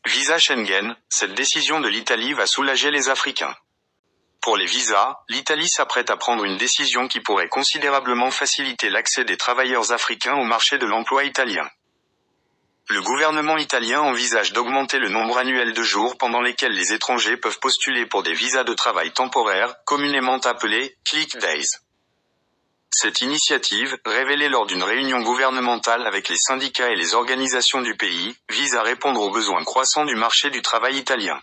Visa Schengen, cette décision de l'Italie va soulager les Africains. Pour les visas, l'Italie s'apprête à prendre une décision qui pourrait considérablement faciliter l'accès des travailleurs africains au marché de l'emploi italien. Le gouvernement italien envisage d'augmenter le nombre annuel de jours pendant lesquels les étrangers peuvent postuler pour des visas de travail temporaires, communément appelés « Click Days ». Cette initiative, révélée lors d'une réunion gouvernementale avec les syndicats et les organisations du pays, vise à répondre aux besoins croissants du marché du travail italien.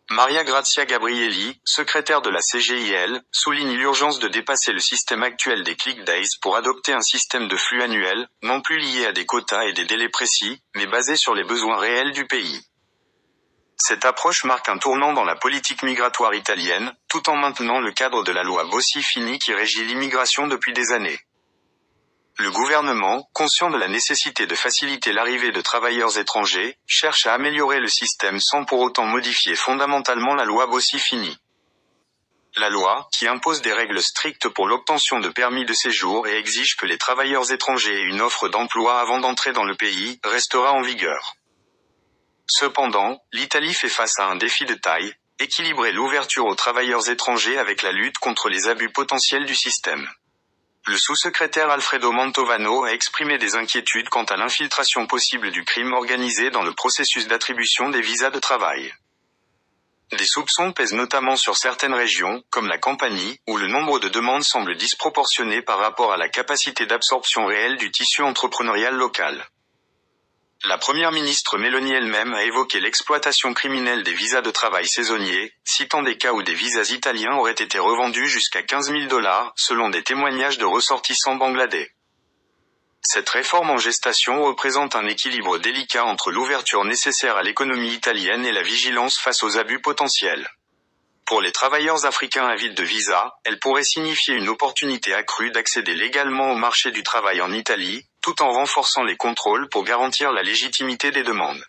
Maria Grazia Gabrielli, secrétaire de la CGIL, souligne l'urgence de dépasser le système actuel des Click Days pour adopter un système de flux annuel, non plus lié à des quotas et des délais précis, mais basé sur les besoins réels du pays. Cette approche marque un tournant dans la politique migratoire italienne, tout en maintenant le cadre de la loi Bossi-Fini qui régit l'immigration depuis des années. Le gouvernement, conscient de la nécessité de faciliter l'arrivée de travailleurs étrangers, cherche à améliorer le système sans pour autant modifier fondamentalement la loi Bossi-Fini. La loi, qui impose des règles strictes pour l'obtention de permis de séjour et exige que les travailleurs étrangers aient une offre d'emploi avant d'entrer dans le pays, restera en vigueur. Cependant, l'Italie fait face à un défi de taille, équilibrer l'ouverture aux travailleurs étrangers avec la lutte contre les abus potentiels du système. Le sous-secrétaire Alfredo Mantovano a exprimé des inquiétudes quant à l'infiltration possible du crime organisé dans le processus d'attribution des visas de travail. Des soupçons pèsent notamment sur certaines régions, comme la Campanie, où le nombre de demandes semble disproportionné par rapport à la capacité d'absorption réelle du tissu entrepreneurial local. La première ministre Meloni elle-même a évoqué l'exploitation criminelle des visas de travail saisonniers, citant des cas où des visas italiens auraient été revendus jusqu'à 15 000 $, selon des témoignages de ressortissants bangladais. Cette réforme en gestation représente un équilibre délicat entre l'ouverture nécessaire à l'économie italienne et la vigilance face aux abus potentiels. Pour les travailleurs africains avides de visa, elle pourrait signifier une opportunité accrue d'accéder légalement au marché du travail en Italie, tout en renforçant les contrôles pour garantir la légitimité des demandes.